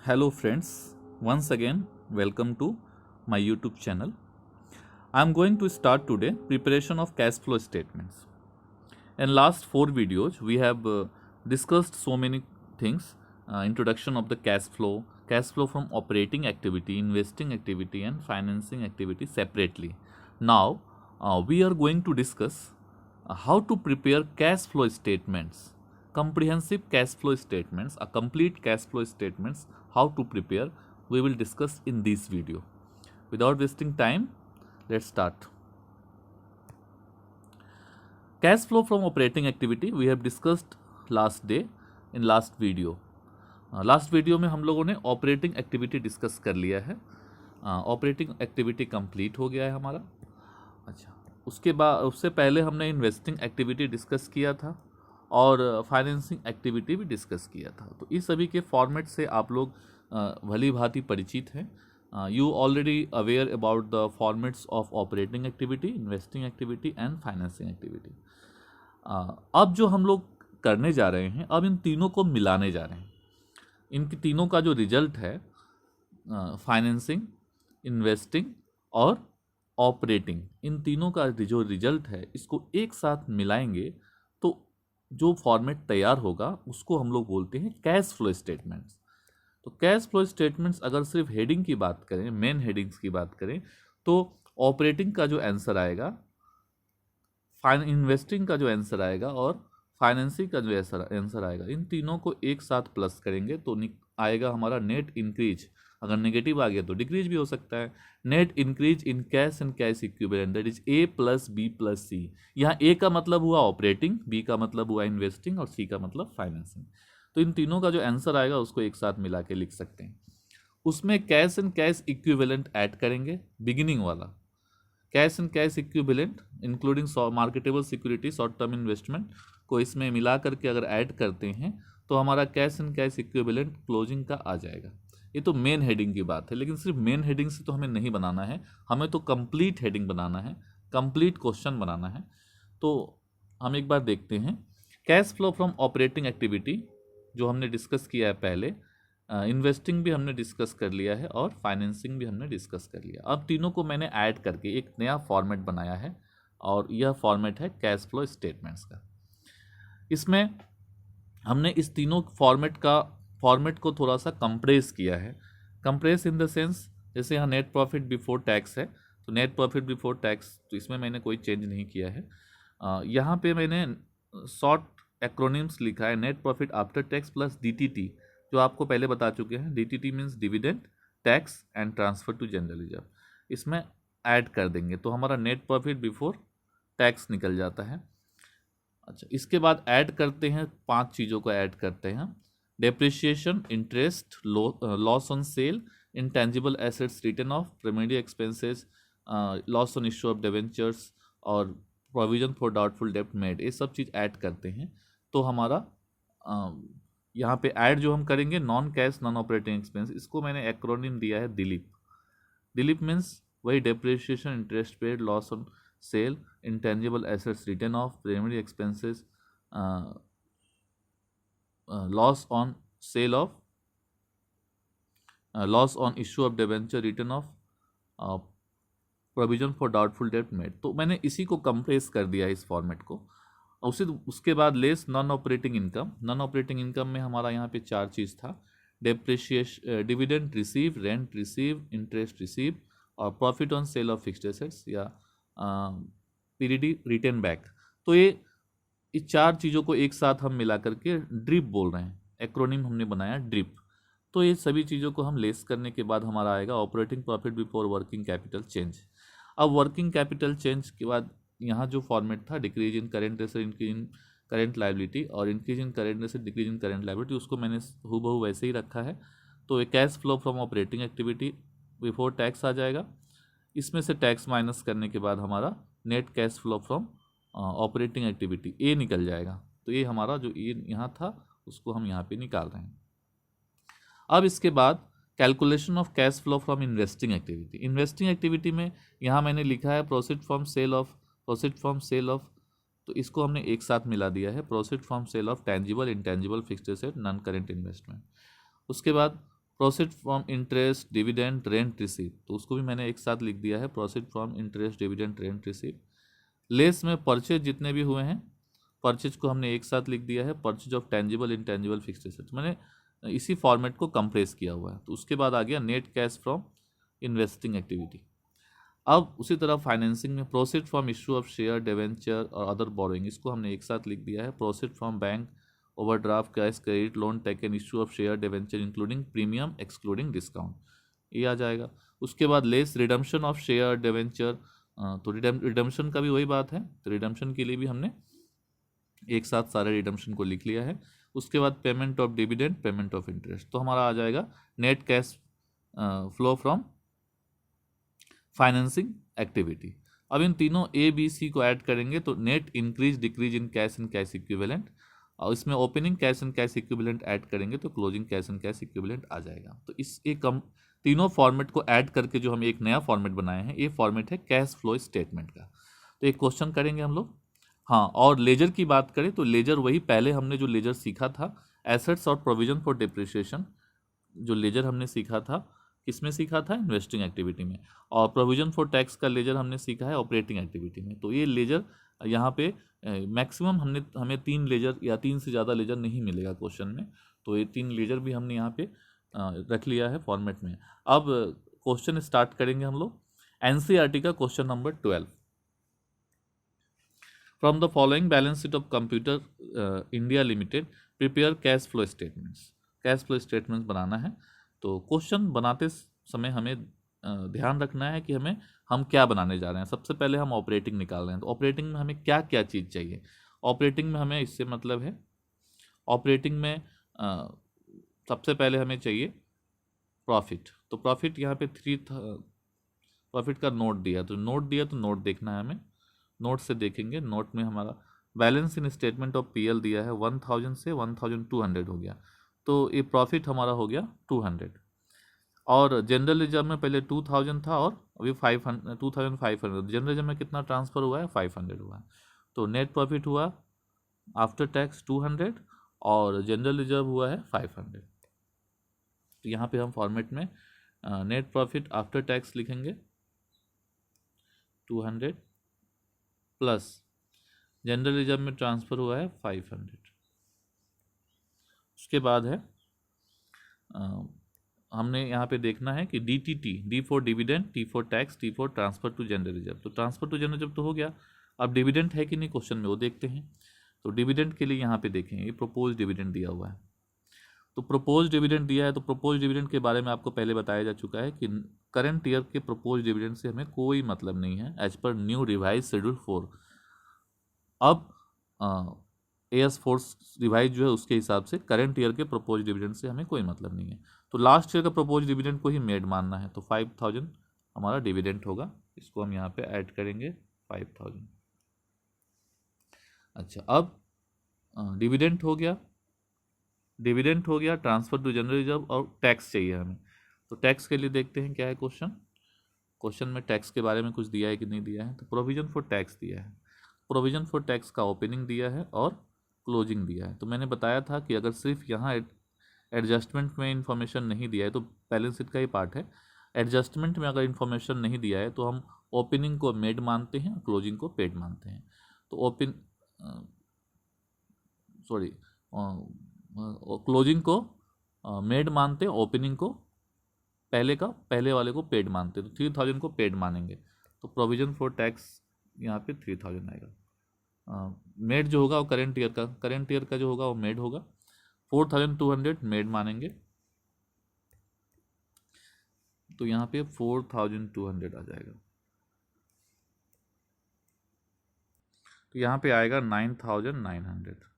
Hello friends, once again welcome to my YouTube channel. I am going to start today preparation of cash flow statements. In last 4 videos we have discussed so many things, introduction of the cash flow from operating activity, investing activity and financing activity separately. Now we are going to discuss how to prepare cash flow statements, comprehensive cash flow statements, a complete cash flow statements, how to prepare, we will discuss in this video. Without wasting time, let's start. Cash flow from operating activity we have discussed last day in last video. Last video में हम लोगों ने operating activity discuss कर लिया है. Operating activity complete हो गया है हमारा. अच्छा, उसके बाद उससे पहले हमने इन्वेस्टिंग एक्टिविटी डिस्कस किया था और फाइनेंसिंग एक्टिविटी भी डिस्कस किया था. तो इस सभी के फॉर्मेट से आप लोग भली भांति परिचित हैं. You already aware about the formats of operating activity, investing activity and financing activity. अब जो हम लोग करने जा रहे हैं, अब इन तीनों को मिलाने जा रहे हैं. इनकी तीनों का जो रिजल्ट है, फाइनेंसिंग, इन्वेस्टिंग और ऑपरेटिंग, इन तीनों का जो रिजल्ट है इसको एक साथ मिलाएंगे तो जो फॉर्मेट तैयार होगा उसको हम लोग बोलते हैं कैश फ्लो स्टेटमेंट्स. तो कैश फ्लो स्टेटमेंट्स अगर सिर्फ हेडिंग की बात करें, मेन हेडिंग्स की बात करें, तो ऑपरेटिंग का जो आंसर आएगा, इन्वेस्टिंग का जो आंसर आएगा और फाइनेंसिंग का जो आंसर आएगा, इन तीनों को एक साथ प्लस करेंगे तो आएगा हमारा नेट इंक्रीज. अगर नेगेटिव आ गया तो डिक्रीज भी हो सकता है. Net increase in cash and cash equivalent, that is A plus B plus C. यहाँ ए का मतलब हुआ ऑपरेटिंग, बी का मतलब हुआ इन्वेस्टिंग और सी का मतलब फाइनेंसिंग. तो इन तीनों का जो आंसर आएगा उसको एक साथ मिला के लिख सकते हैं. उसमें cash and cash equivalent add करेंगे, बिगिनिंग वाला cash and cash equivalent including marketable security, short term investment को इसमें मिला करके अगर ऐड करते हैं तो हमारा cash and cash equivalent closing का आ जाएगा. ये तो मेन हेडिंग की बात है, लेकिन सिर्फ मेन हेडिंग से तो हमें नहीं बनाना है, हमें तो कंप्लीट हेडिंग बनाना है, कंप्लीट क्वेश्चन बनाना है. तो हम एक बार देखते हैं. Cash flow from operating activity जो हमने डिस्कस किया है पहले, इन्वेस्टिंग भी हमने डिस्कस कर लिया है और फाइनेंसिंग भी हमने डिस्कस कर लिया. अब तीनों को मैंने ऐड करके एक नया फॉर्मेट बनाया है और यह फॉर्मेट है कैश फ्लो स्टेटमेंट्स का. इसमें हमने इस तीनों फॉर्मेट को थोड़ा सा कंप्रेस किया है. कंप्रेस इन द सेंस, जैसे यहाँ नेट प्रॉफिट बिफोर टैक्स है तो नेट प्रॉफिट बिफोर टैक्स, तो इसमें मैंने कोई चेंज नहीं किया है. यहाँ पे मैंने शॉर्ट एक्रोनिम्स लिखा है, net profit after tax plus DTT, जो आपको पहले बता चुके हैं. DTT means dividend, tax and transfer to general reserve. इसमें ऐड कर देंगे तो हमारा नेट प्रॉफिट बिफोर टैक्स निकल जाता है. अच्छा, इसके बाद ऐड करते हैं 5 चीज़ों को ऐड करते हैं. Depreciation, interest, loss on cell, intangible assets return of, remedy expenses, loss on issue of debentures और प्रोविजन फॉर डाउटफुल डेब्ट मेड, ये सब चीज़ ऐड करते हैं. तो हमारा यहाँ पे ऐड जो हम करेंगे non cash non operating expense, इसको मैंने एक्रोनिम दिया है दिलीप. दिलीप मीन्स वही depreciation, interest paid, loss on cell, intangible assets return of, remedy expenses, loss on sale of, loss on issue of debenture, return of, provision for doubtful डेब्ट made. तो मैंने इसी को कंप्रेस कर दिया इस फॉर्मेट को. उसके बाद less non operating income. Non operating income में हमारा यहाँ पे 4 चीज़ था: depreciation, dividend receive, rent receive, interest receive और profit on sale of fixed assets या पीडीडी रिटर्न बैक. तो ये इस 4 चीज़ों को एक साथ हम मिला करके ड्रिप बोल रहे हैं, एक्रोनिम हमने बनाया ड्रिप. तो ये सभी चीज़ों को हम लेस करने के बाद हमारा आएगा operating profit before working capital change. अब वर्किंग कैपिटल चेंज के बाद यहाँ जो फॉर्मेट था, decrease in current asset, increase in current liability और increase in current asset, decrease in current liability, उसको मैंने हूबहू वैसे ही रखा है. तो ये cash flow from operating activity before tax आ जाएगा. इसमें से टैक्स माइनस करने के बाद हमारा net cash flow from operating activity ए निकल जाएगा. तो ये हमारा जो ए यहाँ था उसको हम यहाँ पे निकाल रहे हैं. अब इसके बाद calculation of cash flow from investing activity. Investing activity में यहाँ मैंने लिखा है प्रोसीड फ्रॉम सेल ऑफ, तो इसको हमने एक साथ मिला दिया है, proceed from sale of tangible, intangible, fixed asset, non current investment. उसके बाद proceed from interest dividend rent receive, तो उसको भी मैंने एक साथ लिख दिया है, proceed from interest dividend rent receive. Less में परचेज जितने भी हुए हैं, परचेज को हमने एक साथ लिख दिया है, purchase of tangible intangible fixed assets, मैंने इसी फॉर्मेट को कंप्रेस किया हुआ है। तो उसके बाद आ गया net cash from investing activity. अब उसी तरह फाइनेंसिंग में proceed from issue of share debenture और अदर बोरोइंग, इसको हमने एक साथ लिख दिया है, proceed from bank overdraft cash credit loan taken issue of share debenture including premium excluding discount, ये आ जाएगा। उसके बाद less redemption of share debenture, तो रिडम्पशन का भी वही बात है, तो रिडम्पशन के लिए भी हमने एक साथ सारे रिडम्पशन को लिख लिया है। उसके बाद payment of dividend, payment of interest, तो हमारा आ जाएगा net cash flow from financing activity. अब इन तीनों ए बी सी को ऐड करेंगे तो net increase decrease in cash and cash equivalent, और इसमें opening cash and cash equivalent add करेंगे तो closing cash and cash equivalent आ जाएगा। तो इस एक तीनों फॉर्मेट को ऐड करके जो हम एक नया फॉर्मेट बनाए हैं, ये फॉर्मेट है कैश फ्लो स्टेटमेंट का। तो एक क्वेश्चन करेंगे हम लोग। हाँ, और लेजर की बात करें तो लेजर वही पहले हमने जो लेजर सीखा था, एसेट्स और प्रोविजन फॉर डिप्रिसिएशन, जो लेजर हमने सीखा था किसमें सीखा था, इन्वेस्टिंग एक्टिविटी में, और प्रोविजन फॉर टैक्स का लेजर हमने सीखा है ऑपरेटिंग एक्टिविटी में। तो ये लेजर यहाँ पे मैक्सिमम हमें 3 लेजर या 3 से ज़्यादा लेजर नहीं मिलेगा क्वेश्चन में, तो ये 3 लेजर भी हमने यहाँ पे रख लिया है फॉर्मेट में। अब क्वेश्चन स्टार्ट करेंगे हम लोग। एनसीईआरटी का question number 12, from the following balance sheet of computer India limited prepare cash flow statements, cash flow statements बनाना है। तो क्वेश्चन बनाते समय हमें ध्यान रखना है कि हम क्या बनाने जा रहे हैं। सबसे पहले हम ऑपरेटिंग निकाल रहे हैं, तो ऑपरेटिंग में हमें क्या क्या चीज़ चाहिए। ऑपरेटिंग में हमें, इससे मतलब है ऑपरेटिंग में सबसे पहले हमें चाहिए प्रॉफिट। तो प्रॉफिट यहाँ पे प्रॉफिट का नोट दिया, तो नोट देखना है हमें, नोट से देखेंगे। नोट में हमारा balance in statement of PL दिया है 1000 से 1200 हो गया, तो ये प्रॉफिट हमारा हो गया 200। और जनरल रिजर्व में पहले 2000 था और अभी 2500, जनरल रिजर्व में कितना ट्रांसफ़र हुआ है, 500 हुआ है। तो नेट प्रॉफिट हुआ आफ्टर टैक्स 200 और जनरल रिजर्व हुआ है 500। तो यहाँ पे हम फॉर्मेट में नेट प्रॉफिट आफ्टर टैक्स लिखेंगे 200 प्लस जनरल रिजर्व में ट्रांसफ़र हुआ है 500। उसके बाद है हमने यहाँ पे देखना है कि D for dividend, T for tax, T for transfer to general reserve. तो ट्रांसफर टू जनरल रिजर्व तो हो गया, अब डिविडेंड है कि नहीं क्वेश्चन में वो देखते हैं। तो डिविडेंड के लिए यहाँ पे देखें, ये प्रोपोज डिविडेंड दिया हुआ है। तो प्रोपोज डिविडेंड दिया है, तो प्रोपोज डिविडेंड के बारे में आपको पहले बताया जा चुका है कि करंट ईयर के प्रोपोज डिविडेंड से हमें कोई मतलब नहीं है as per new revise schedule 4। अब एएस फोर्स रिवाइज जो है उसके हिसाब से करंट ईयर के प्रोपोज डिविडेंड से हमें कोई मतलब नहीं है, तो लास्ट ईयर का प्रोपोज डिविडेंड को ही मेड मानना है। तो 5000 हमारा डिविडेंड होगा, इसको हम यहाँ पे ऐड करेंगे 5000। अच्छा, अब डिविडेंड हो गया, ट्रांसफर टू जनरल रिजर्व और टैक्स चाहिए हमें। तो टैक्स के लिए देखते हैं क्या है क्वेश्चन में टैक्स के बारे में कुछ दिया है कि नहीं दिया है। तो प्रोविजन फॉर टैक्स दिया है, प्रोविजन फॉर टैक्स का ओपनिंग दिया है और क्लोजिंग दिया है। तो मैंने बताया था कि अगर सिर्फ यहाँ एडजस्टमेंट में इंफॉर्मेशन नहीं दिया है, तो बैलेंस शीट का ही पार्ट है, एडजस्टमेंट में अगर इंफॉर्मेशन नहीं दिया है तो हम ओपनिंग को मेड मानते हैं, क्लोजिंग को पेड मानते हैं। तो क्लोजिंग को मेड मानते हैं, ओपनिंग को पहले वाले को पेड मानते हैं। तो 3000 को पेड मानेंगे, तो प्रोविजन फॉर टैक्स यहाँ पे 3000 आएगा। मेड जो होगा वो करंट ईयर का जो होगा वो मेड होगा। 4200 मेड मानेंगे, तो यहाँ पे 4200 आ जाएगा। तो यहाँ पे आएगा 9900।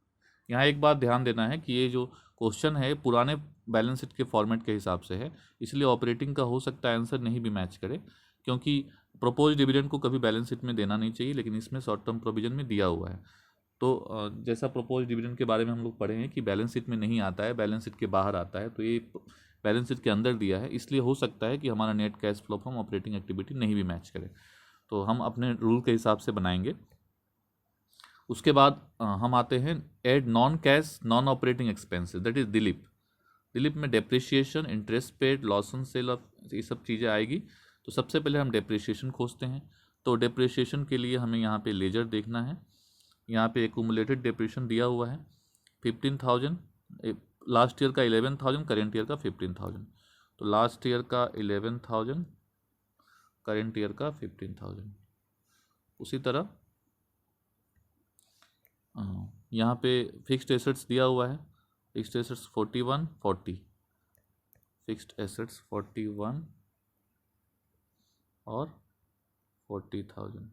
यहाँ एक बात ध्यान देना है कि ये जो क्वेश्चन है पुराने बैलेंस शीट के फॉर्मेट के हिसाब से है, इसलिए ऑपरेटिंग का हो सकता है आंसर नहीं भी मैच करे, क्योंकि प्रपोज डिविडेंड को कभी बैलेंस शीट में देना नहीं चाहिए, लेकिन इसमें शॉर्ट टर्म प्रोविजन में दिया हुआ है। तो जैसा प्रपोज डिविडेंड के बारे में हम लोग पढ़े हैं कि बैलेंस शीट में नहीं आता है, बैलेंस शीट के बाहर आता है, तो ये बैलेंस शीट के अंदर दिया है, इसलिए हो सकता है कि हमारा net cash flow from operating activity नहीं भी मैच करे। तो हम अपने रूल के हिसाब से बनाएंगे। उसके बाद हम आते हैं add non cash non operating expenses, that is Dilip. Dilip में depreciation, interest paid, loss on sale of, ये सब चीज़ें आएगी। तो सबसे पहले हम डेप्रिसिएशन खोजते हैं। तो डेप्रिसिएशन के लिए हमें यहाँ पे लेजर देखना है। यहाँ पे एक्यूमुलेटेड डेप्रिसिएशन दिया हुआ है 15,000, लास्ट ईयर का 11,000, करेंट ईयर का 15,000। तो लास्ट ईयर का 11,000, करेंट ईयर का 15,000। उसी तरह यहाँ पे फिक्स्ड एसेट्स दिया हुआ है, फिक्स्ड एसेट्स 41, 40, फिक्स्ड एसेट्स 41 और 40,000।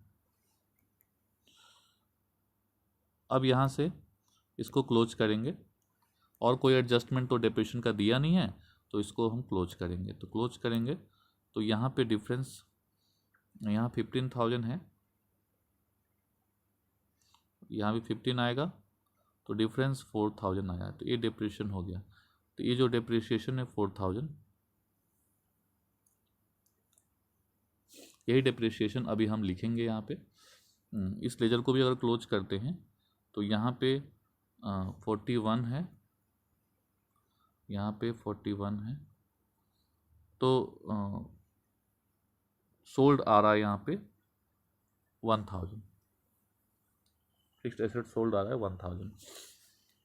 अब यहाँ से इसको क्लोज करेंगे, और कोई एडजस्टमेंट तो डेप्रिसिएशन का दिया नहीं है, तो इसको हम क्लोज करेंगे। तो क्लोज करेंगे तो यहाँ पे डिफरेंस, यहाँ 15,000 है, यहाँ भी 15 आएगा, तो डिफरेंस 4,000 आया। तो ये डेप्रिसिएशन हो गया। तो ये जो डेप्रिसिएशन है 4,000, यही डेप्रिसिएशन अभी हम लिखेंगे यहाँ पे। इस लेजर को भी अगर क्लोज करते हैं तो यहाँ पे 41 है, यहाँ पे 41 है, तो सोल्ड आ रहा है यहाँ पे 1,000, फिक्स्ड एसेट सोल्ड आ रहा है 1,000।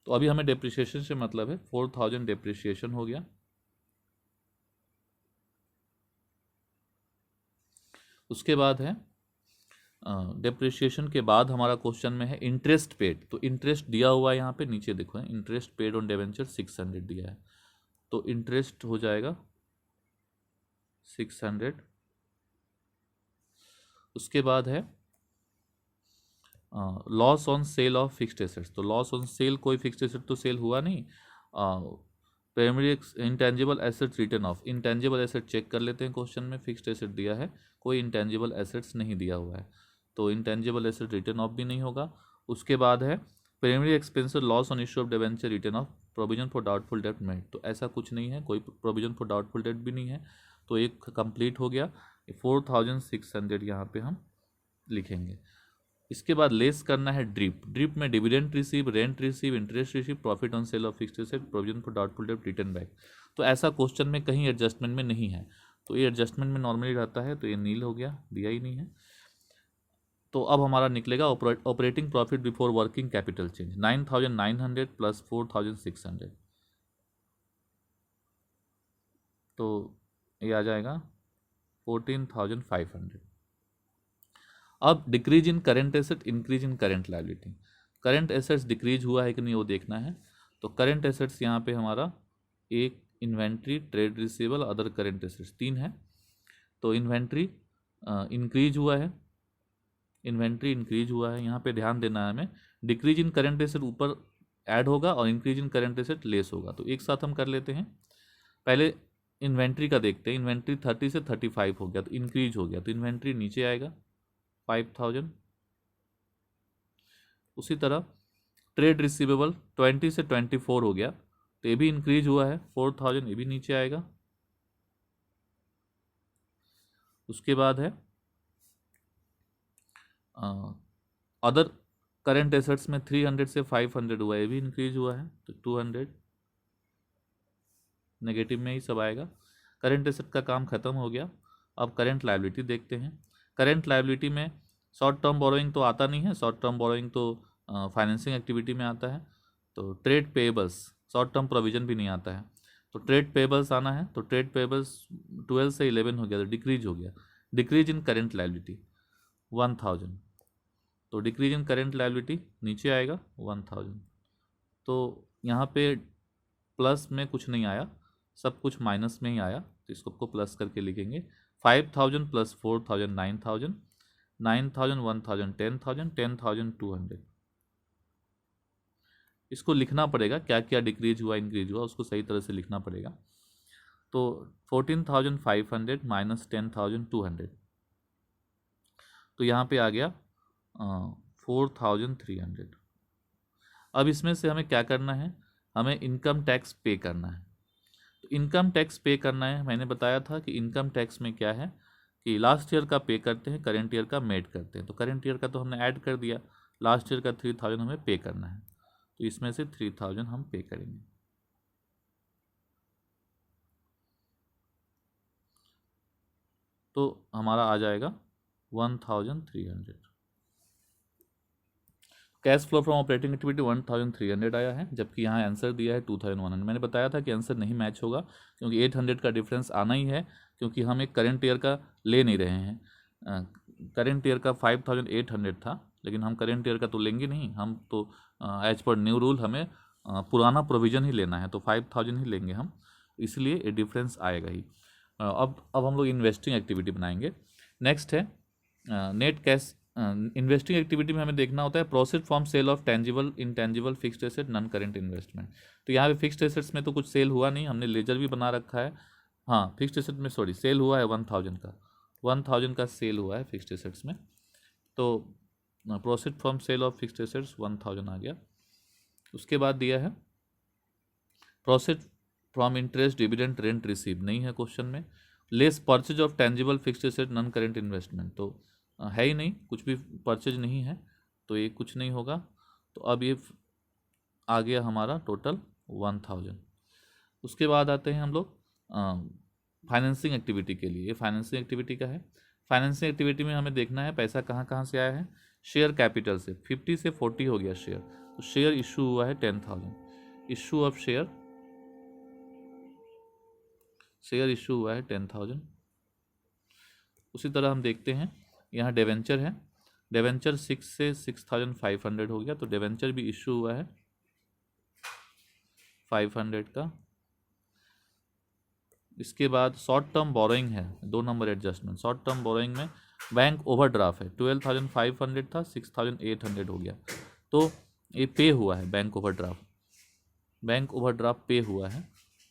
तो अभी हमें डेप्रिसिएशन से मतलब है 4,000 डेप्रिसिएशन हो गया। उसके बाद है डेप्रिसिएशन के बाद हमारा क्वेश्चन में है इंटरेस्ट पेड। तो इंटरेस्ट दिया हुआ है यहाँ पे, नीचे देखो है इंटरेस्ट पेड ऑन डिबेंचर 600 दिया है, तो इंटरेस्ट हो जाएगा 600। उसके बाद है loss on sale of fixed assets. तो लॉस ऑन सेल, कोई फिक्स्ड एसेट तो सेल हुआ नहीं। Primary intangible assets return of, intangible asset check कर लेते हैं क्वेश्चन में, फिक्स्ड एसेट दिया है, कोई इंटेंजिबल एसेट्स नहीं दिया हुआ है, तो इंटेंजिबल एसेट रिटर्न ऑफ भी नहीं होगा। उसके बाद है primary expenses loss on issue of debenture return of provision for doubtful debt made. तो ऐसा कुछ नहीं है, कोई प्रोविजन फॉर डाउटफुल डेट भी नहीं है, तो एक कंप्लीट हो गया। 4,600 यहाँ पे हम लिखेंगे। इसके बाद लेस करना है ड्रिप। ड्रिप में dividend receive, rent receive, interest receive, profit on sale of fixed asset, provision for doubtful debt, return back. तो ऐसा क्वेश्चन में कहीं एडजस्टमेंट में नहीं है, तो ये एडजस्टमेंट में नॉर्मली रहता है, तो ये नील हो गया, दिया ही नहीं है। तो अब हमारा निकलेगा operating profit before working capital change 9,900 plus 4,600, तो ये आ जाएगा 14,500। अब decrease in current asset, increase in current liability. Current assets decrease हुआ है कि नहीं वो देखना है। तो करेंट एसेट्स यहाँ पे हमारा एक inventory, trade receivable, other current assets 3 है। तो इन्वेंट्री इंक्रीज हुआ है, इन्वेंट्री इंक्रीज हुआ है, यहाँ पे ध्यान देना है हमें। डिक्रीज इन करेंट एसेट ऊपर ऐड होगा और increase in current asset less होगा, तो एक साथ हम कर लेते हैं। पहले इन्वेंट्री का देखते हैं, इन्वेंट्री 30 से 35 हो गया, तो इंक्रीज हो गया, तो इन्वेंट्री नीचे आएगा 5,000। उसी तरह ट्रेड रिसीवेबल 20 से 24 हो गया, तो ये भी इंक्रीज हुआ है 4,000, ये भी नीचे आएगा। उसके बाद है अदर करेंट एसेट्स में 300 से 500 हुआ है, ये भी इंक्रीज हुआ है, तो 200 नेगेटिव में ही सब आएगा। करेंट एसेट का काम खत्म हो गया। अब करेंट लायबिलिटी देखते हैं। करेंट लायबिलिटी में शॉर्ट टर्म बोरोइंग तो आता नहीं है, शॉर्ट टर्म बोरोइंग तो फाइनेंसिंग एक्टिविटी में आता है। तो trade payables, short term provision भी नहीं आता है, तो ट्रेड पेएबल्स आना है। तो ट्रेड पेएबल्स 12 से 11 हो गया, तो डिक्रीज हो गया। डिक्रीज इन करेंट लायबिलिटी 1,000, तो डिक्रीज इन करेंट लायबिलिटी नीचे आएगा 1,000। तो यहाँ पे प्लस में कुछ नहीं आया, सब कुछ माइनस में ही आया, तो इसको आपको प्लस करके लिखेंगे। 5,000 प्लस 4,000 9,000, 9,000 1,000 10,000, 10,000 200। इसको लिखना पड़ेगा, क्या क्या डिक्रीज हुआ इंक्रीज हुआ, उसको सही तरह से लिखना पड़ेगा। तो 14,500 माइनस 10,200, तो यहाँ पे आ गया 4,300। अब इसमें से हमें क्या करना है, हमें इनकम टैक्स पे करना है। तो इनकम टैक्स पे करना है, मैंने बताया था कि इनकम टैक्स में क्या है कि लास्ट ईयर का पे करते हैं, करेंट ईयर का मेड करते हैं। तो करेंट ईयर का तो हमने ऐड कर दिया, लास्ट ईयर का 3,000 हमें पे करना है, तो इसमें से 3,000 हम पे करेंगे। तो हमारा आ जाएगा 1300। Cash flow from operating activity 1300 आया है, जबकि यहाँ आंसर दिया है 2100। मैंने बताया था कि आंसर नहीं मैच होगा क्योंकि 800 का डिफरेंस आना ही है, क्योंकि हम एक करेंट ईयर का ले नहीं रहे हैं। करेंट ईयर का 5800 था, लेकिन हम करेंट ईयर का तो लेंगे नहीं, हम तो एज पर न्यू रूल हमें पुराना प्रोविज़न ही लेना है, तो 5000 ही लेंगे हम, इसलिए ये डिफरेंस आएगा ही। अब हम लोग इन्वेस्टिंग एक्टिविटी बनाएंगे। नेक्स्ट है नेट कैश। इन्वेस्टिंग एक्टिविटी में हमें देखना होता है proceed from sale of tangible intangible fixed asset non current investment. तो यहाँ पे फिक्स्ड एसेट्स में तो कुछ सेल हुआ नहीं, हमने लेजर भी बना रखा है। हाँ, फिक्स्ड एसेट में सॉरी सेल हुआ है 1000 का सेल हुआ है फिक्स्ड एसेट्स में। तो proceed from sale of fixed assets 1000 आ गया। उसके बाद दिया है proceed from interest dividend rent receive, नहीं है क्वेश्चन में। Less purchase of tangible fixed asset non current investment, तो है ही नहीं, कुछ भी परचेज नहीं है, तो ये कुछ नहीं होगा। तो अब ये आ गया हमारा टोटल 1000। उसके बाद आते हैं हम लोग फाइनेंसिंग एक्टिविटी के लिए। ये फाइनेंसिंग एक्टिविटी का है। फाइनेंसिंग एक्टिविटी में हमें देखना है पैसा कहाँ कहाँ से आया है। शेयर कैपिटल से 50 से 40 हो गया शेयर, तो शेयर इशू हुआ है 10,000। इशू ऑफ शेयर इशू हुआ है 10,000। उसी तरह हम देखते हैं यहाँ डिवेंचर है। डिवेंचर 6 से 6500 हो गया, तो डिवेंचर भी इशू हुआ है 500 का। इसके बाद शॉर्ट टर्म बोरोइंग है, 2 number adjustment. Short term borrowing में बैंक ओवरड्राफ्ट है, 12,500 था 6,800 हो गया, तो ये पे हुआ है बैंक ओवरड्राफ्ट। बैंक ओवरड्राफ्ट पे हुआ है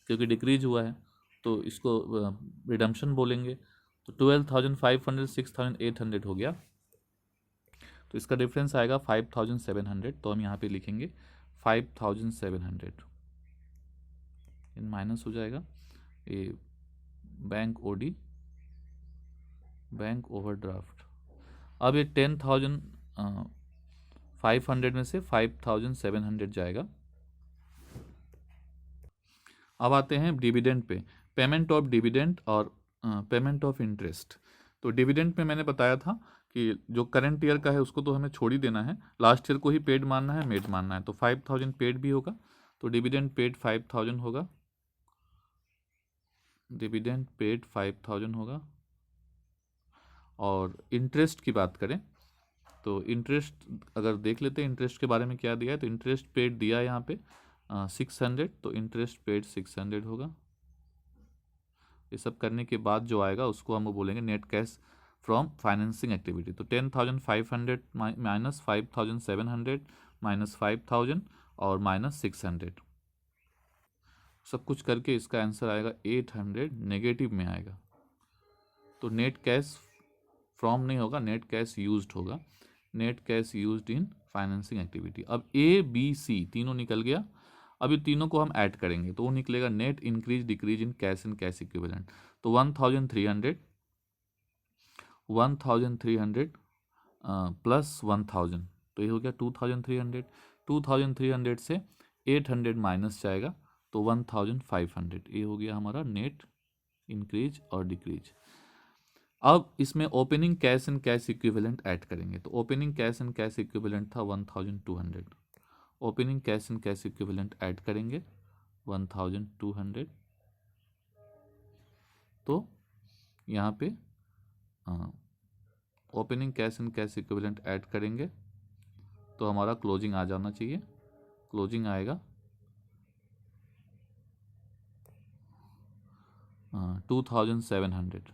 क्योंकि डिक्रीज हुआ है, तो इसको रिडम्पशन बोलेंगे। तो 12,500 6,800 हो गया, तो इसका डिफरेंस आएगा 5,700। तो हम यहाँ पे लिखेंगे 5,700, इन माइनस हो जाएगा ये बैंक ओडी, बैंक ओवरड्राफ्ट। अब ये 10,500 में से 5,700 जाएगा। अब आते हैं dividend pay, payment of dividend और पेमेंट ऑफ इंटरेस्ट। तो डिविडेंड में मैंने बताया था कि जो करंट ईयर का है उसको तो हमें छोड़ ही देना है, लास्ट ईयर को ही पेड मानना है, मेड मानना है। तो 5,000 पेड भी होगा, तो डिविडेंड पेड 5,000 होगा, डिविडेंड पेड 5,000 होगा। और इंटरेस्ट की बात करें तो इंटरेस्ट अगर देख लेते हैं इंटरेस्ट के बारे में क्या दिया है, तो इंटरेस्ट पेड दिया है यहाँ पे 600, तो इंटरेस्ट पेड 600 होगा। ये सब करने के बाद जो आएगा उसको हम बोलेंगे net cash from financing activity. तो 10,500 माइनस 5,700 माइनस 5,000 और माइनस 600, सब कुछ करके इसका आंसर आएगा 800, नेगेटिव में आएगा। तो नेट कैश फ्रॉम नहीं होगा, नेट कैश यूज्ड होगा, net cash used in financing activity. अब ए बी सी तीनों निकल गया, अब ये तीनों को हम ऐड करेंगे तो वो निकलेगा net increase decrease in cash and cash equivalent. तो 1,300 प्लस 1,000, तो ये हो गया 2,300। 2,300 से 800 माइनस जाएगा, तो 1,500। ये हो गया हमारा नेट इंक्रीज और डिक्रीज। अब इसमें opening cash and cash equivalent add करेंगे, तो opening cash and cash equivalent था 1,200। Opening cash and cash equivalent add करेंगे 1,200। तो यहाँ पे opening cash and cash equivalent add करेंगे तो हमारा क्लोजिंग आ जाना चाहिए। क्लोजिंग आएगा 2,700।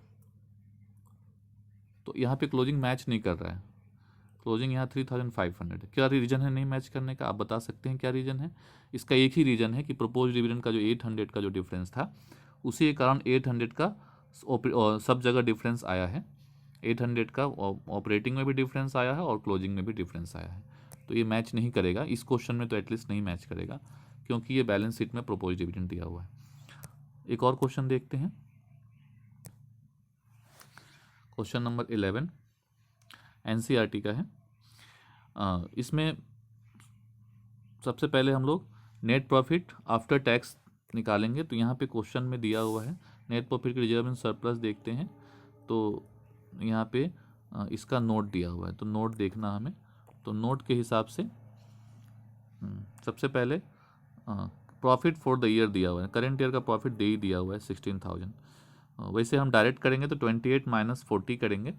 तो यहाँ पे क्लोजिंग मैच नहीं कर रहा है, क्लोजिंग यहाँ 3,500 है। क्या रीज़न है नहीं मैच करने का, आप बता सकते हैं क्या रीज़न है? इसका एक ही रीज़न है कि प्रपोज डिविडेंड का जो 800 का जो डिफरेंस था उसी के कारण 800 का सब जगह डिफरेंस आया है। 800 का ऑपरेटिंग में भी डिफरेंस आया है और क्लोजिंग में भी डिफरेंस आया है, तो ये मैच नहीं करेगा इस क्वेश्चन में, तो एटलीस्ट नहीं मैच करेगा क्योंकि ये बैलेंस शीट में प्रपोज डिविडेंड दिया हुआ है। एक और क्वेश्चन देखते हैं, क्वेश्चन नंबर 11 एनसीईआरटी का है। इसमें सबसे पहले हम लोग नेट प्रॉफिट आफ्टर टैक्स निकालेंगे। तो यहाँ पे क्वेश्चन में दिया हुआ है नेट प्रॉफिट की रिजर्व इन सरप्लस देखते हैं। तो यहाँ पे इसका नोट दिया हुआ है, तो नोट देखना हमें। तो नोट के हिसाब से सबसे पहले प्रॉफिट फॉर द ईयर दिया हुआ है, करेंट ईयर का प्रॉफिट दे ही दिया हुआ है 16,000। वैसे हम डायरेक्ट करेंगे तो 28 माइनस 40 करेंगे,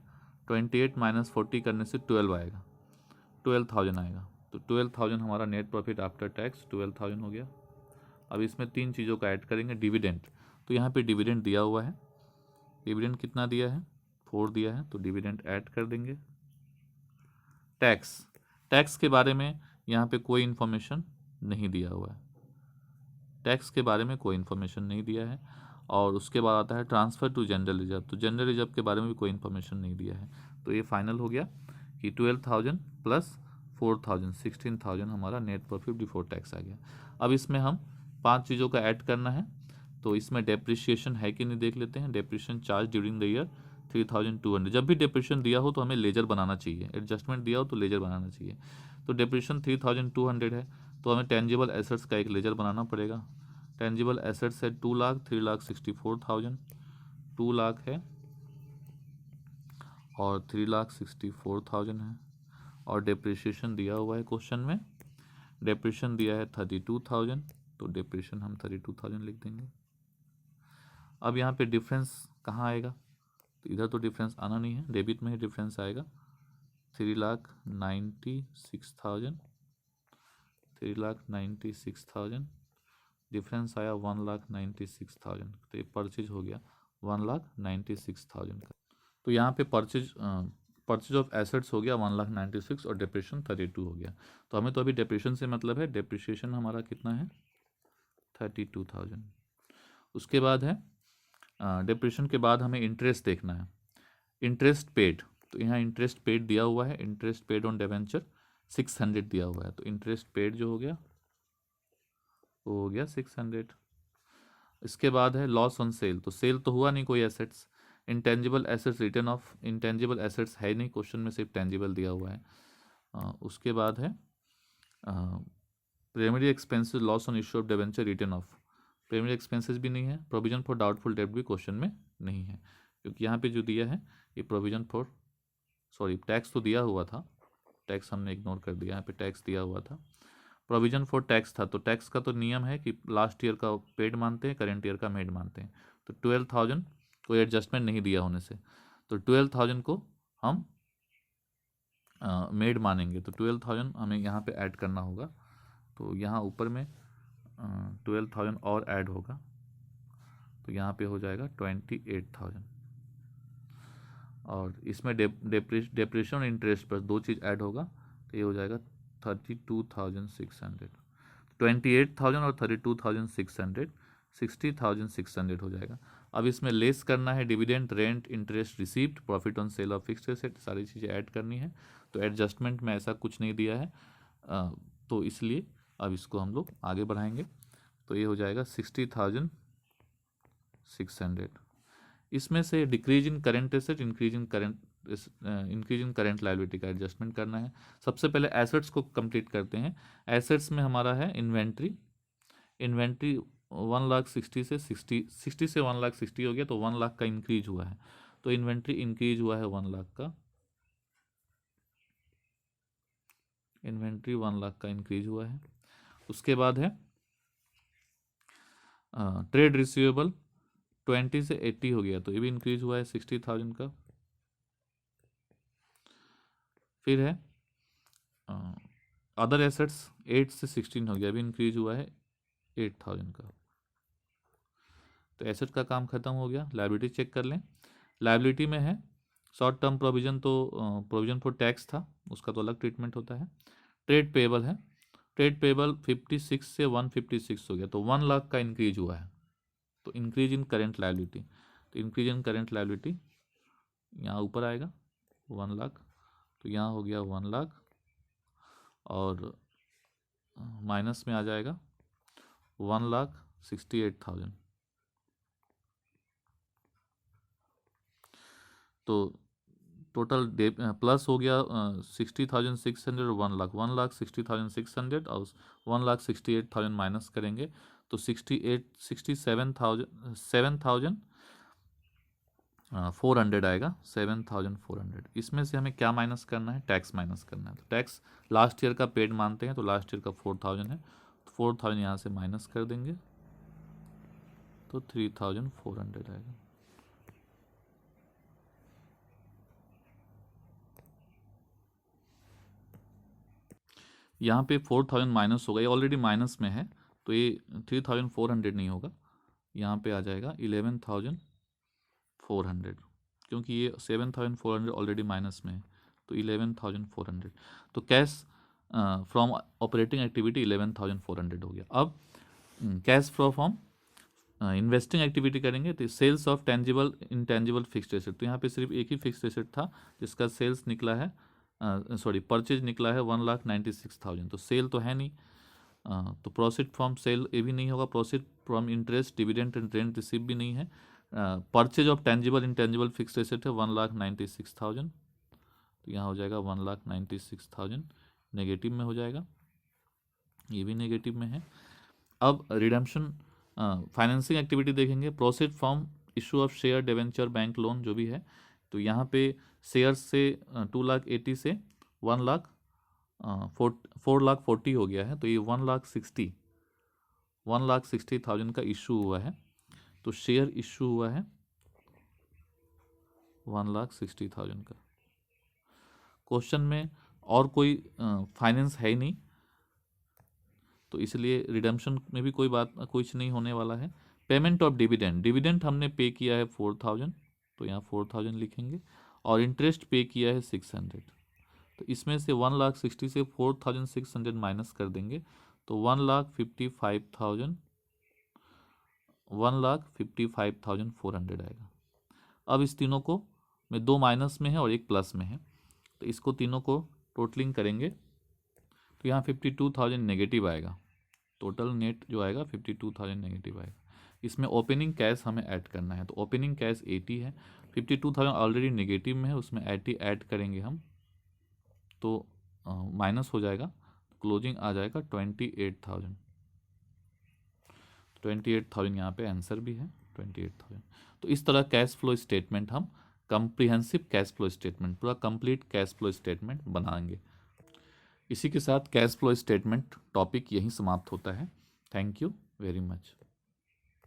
28 माइनस 40 करने से 12 आएगा, 12,000 आएगा। तो 12,000 हमारा नेट प्रॉफिट आफ्टर टैक्स 12,000 हो गया। अब इसमें 3 चीज़ों का ऐड करेंगे, डिविडेंड। तो यहाँ पे डिविडेंड दिया हुआ है, डिविडेंड कितना दिया है, 4 दिया है, तो डिविडेंड ऐड कर देंगे। टैक्स, टैक्स के बारे में यहाँ पे कोई इन्फॉर्मेशन नहीं दिया हुआ है, टैक्स के बारे में कोई इन्फॉर्मेशन नहीं दिया है। और उसके बाद आता है ट्रांसफ़र टू जनरल रिजर्व, तो जनरल रिजर्व के बारे में भी कोई इन्फॉर्मेशन नहीं दिया है। तो ये फाइनल हो गया कि 12,000 प्लस 4,000 16,000 हमारा नेट प्रॉफिट बिफोर टैक्स आ गया। अब इसमें हम 5 चीज़ों का ऐड करना है। तो इसमें डेप्रिसिएशन है कि नहीं देख लेते हैं। Depreciation charge during the year 3,200। जब भी डेप्रिसिएशन दिया हो तो हमें लेजर बनाना चाहिए, एडजस्टमेंट दिया हो तो लेजर बनाना चाहिए। तो डेप्रिसिएशन 3,200 है, तो हमें टेंजिबल एसेट्स का एक लेजर बनाना पड़ेगा। टेंजिबल एसेट्स है 2 लाख, 3,64,000, 2 लाख है और 3,64,000 है। और डेप्रिसिएशन दिया हुआ है क्वेश्चन में, डेप्रिसिएशन दिया है 32,000, तो डेप्रिसिएशन हम 32,000 लिख देंगे। अब यहाँ पे डिफरेंस कहाँ आएगा, तो इधर तो डिफरेंस आना नहीं है, डेबिट में ही डिफरेंस आएगा। 3,96,000, 3,96,000, डिफरेंस आया 1,96,000, तो ये परचेज हो गया 1,96,000 का। तो यहाँ पे परचेज ऑफ एसेट्स हो गया 1,96,000 और डेप्रिसिएशन 32 हो गया। तो हमें तो अभी डेप्रिसिएशन से मतलब है, डेप्रिसिएशन हमारा कितना है 32,000। उसके बाद है डेप्रिसिएशन के बाद हमें इंटरेस्ट देखना है, इंटरेस्ट पेड। तो यहाँ इंटरेस्ट पेड दिया हुआ है, इंटरेस्ट पेड ऑन डिबेंचर 600 दिया हुआ है, तो इंटरेस्ट पेड जो हो गया वो हो गया 600। इसके बाद है लॉस ऑन सेल, तो सेल तो हुआ नहीं कोई assets. Intangible assets return of, intangible assets है नहीं क्वेश्चन में, सिर्फ टेंजिबल दिया हुआ है। उसके बाद है primary expenses loss on issue of debenture return of, primary expenses भी नहीं है। प्रोविजन फॉर डाउटफुल डेब्ट भी क्वेश्चन में नहीं है, क्योंकि यहाँ पे जो दिया है ये प्रोविजन फॉर, सॉरी टैक्स तो दिया हुआ था, टैक्स हमने इग्नोर कर दिया, यहाँ पे टैक्स दिया हुआ था, प्रोविजन फॉर टैक्स था। तो टैक्स का तो नियम है कि लास्ट ईयर का पेड मानते हैं, करेंट ईयर का मेड मानते हैं। तो 12,000 कोई एडजस्टमेंट नहीं दिया होने से, तो 12,000 को हम मेड मानेंगे, तो 12,000 हमें यहाँ पे ऐड करना होगा। तो यहाँ ऊपर में 12,000 और ऐड होगा, तो यहाँ पे हो जाएगा 28,000। और इसमें डेप्रिसिएशन और इंटरेस्ट पर 2 चीज़ ऐड होगा, तो ये हो जाएगा 32,600, 28,000 और 32,600, 60,600 हो जाएगा। अब इसमें लेस करना है dividend, rent, interest received, profit on sale of fixed asset, सारी चीज़ें ऐड करनी है। तो एडजस्टमेंट में ऐसा कुछ नहीं दिया है, तो इसलिए अब इसको हम लोग आगे बढ़ाएंगे। तो ये हो जाएगा 60,600। इसमें से decrease in current asset, increase in current liability का एडजस्टमेंट करना है। सबसे पहले एसेट्स को कंप्लीट करते हैं। एसेट्स में हमारा है इन्वेंट्री, इन्वेंट्री 1,60,000 से 60 से 1,60,000 हो गया, तो 1 लाख का इंक्रीज हुआ है, तो इन्वेंट्री इंक्रीज हुआ है 1 लाख का, इन्वेंट्री 1 लाख का इंक्रीज हुआ है। उसके बाद है ट्रेड रिसीवेबल 20 से 80 हो गया, तो ये भी इंक्रीज हुआ है 60,000 का। फिर है अदर एसेट्स 8 से 16 हो गया, अभी इंक्रीज हुआ है 8,000 का। तो एसेट का काम खत्म हो गया, लायबिलिटी चेक कर लें। लायबिलिटी में है शॉर्ट टर्म प्रोविजन, तो प्रोविजन फॉर टैक्स था, उसका तो अलग ट्रीटमेंट होता है। ट्रेड पेबल है, ट्रेड पेबल 56 से 156 हो गया, तो 1 लाख का इंक्रीज हुआ है, तो इंक्रीज इन करेंट लायबिलिटी। तो इंक्रीज इन करेंट लायबिलिटी यहाँ ऊपर आएगा 1 लाख, तो यहाँ हो गया 1 लाख और माइनस में आ जाएगा 1,68,000। तो टोटल प्लस हो गया 60,600 और 1 लाख, 1,60,600 और 1,68,000 माइनस करेंगे, तो 67,000 400 आएगा, 7400। इसमें से हमें क्या माइनस करना है, टैक्स माइनस करना है। तो टैक्स लास्ट ईयर का पेड मानते हैं, तो लास्ट ईयर का 4000 है, तो 4000 यहाँ से माइनस कर देंगे तो 3400 आएगा। यहाँ पे 4000 माइनस होगा, ये ऑलरेडी माइनस में है, तो ये 3400 नहीं होगा, यहाँ पे आ जाएगा 11400, क्योंकि ये 7400 ऑलरेडी माइनस में है, तो 11400। तो कैश फ्रॉम ऑपरेटिंग एक्टिविटी 11400 हो गया। अब cash flow from investing activity करेंगे, तो sales of tangible intangible fixed asset, तो यहाँ पे सिर्फ एक ही फिक्स्ड एसेट था जिसका सेल्स निकला है, सॉरी परचेज निकला है 1,96,000, तो सेल तो है नहीं, तो प्रॉफिट फ्रॉम सेल ये भी नहीं होगा, profit from interest dividend and rent receive भी नहीं है, purchase of tangible intangible fixed asset है 1,96,000, तो यहाँ हो जाएगा 1,96,000, नेगेटिव में हो जाएगा, ये भी नेगेटिव में है। अब रिडेम्पशन फाइनेंसिंग एक्टिविटी देखेंगे, proceed from issue of share debenture bank loan जो भी है, तो यहाँ पे शेयर्स से 2,80,000 से 4,40,000 हो गया है, तो ये 1,60,000 का इशू हुआ है, तो शेयर इशू हुआ है 1,60,000 का। क्वेश्चन में और कोई फाइनेंस है ही नहीं, तो इसलिए रिडेम्पशन में भी कोई बात कुछ नहीं होने वाला है। पेमेंट ऑफ डिविडेंड, डिविडेंड हमने पे किया है 4,000, तो यहाँ 4,000 लिखेंगे, और इंटरेस्ट पे किया है 600, तो इसमें से 1,60,000 से 4,600 माइनस कर देंगे, तो 1,55,400 आएगा। अब इस तीनों को में दो माइनस में है और एक प्लस में है, तो इसको तीनों को टोटलिंग करेंगे, तो यहाँ 52,000 नेगेटिव आएगा, टोटल नेट जो आएगा 52,000 नेगेटिव आएगा। इसमें ओपनिंग कैश हमें ऐड करना है, तो ओपनिंग कैश 80 है, 52,000 ऑलरेडी नेगेटिव में है, उसमें 80 ऐड करेंगे हम, तो माइनस हो जाएगा, क्लोजिंग आ जाएगा 28,000, 28,000 यहाँ पे आंसर भी है 28,000। तो इस तरह कैश फ्लो स्टेटमेंट हम कम्प्रिहेंसिव कैश फ्लो स्टेटमेंट, पूरा कंप्लीट कैश फ्लो स्टेटमेंट बनाएंगे। इसी के साथ कैश फ्लो स्टेटमेंट टॉपिक यहीं समाप्त होता है। Thank you very much.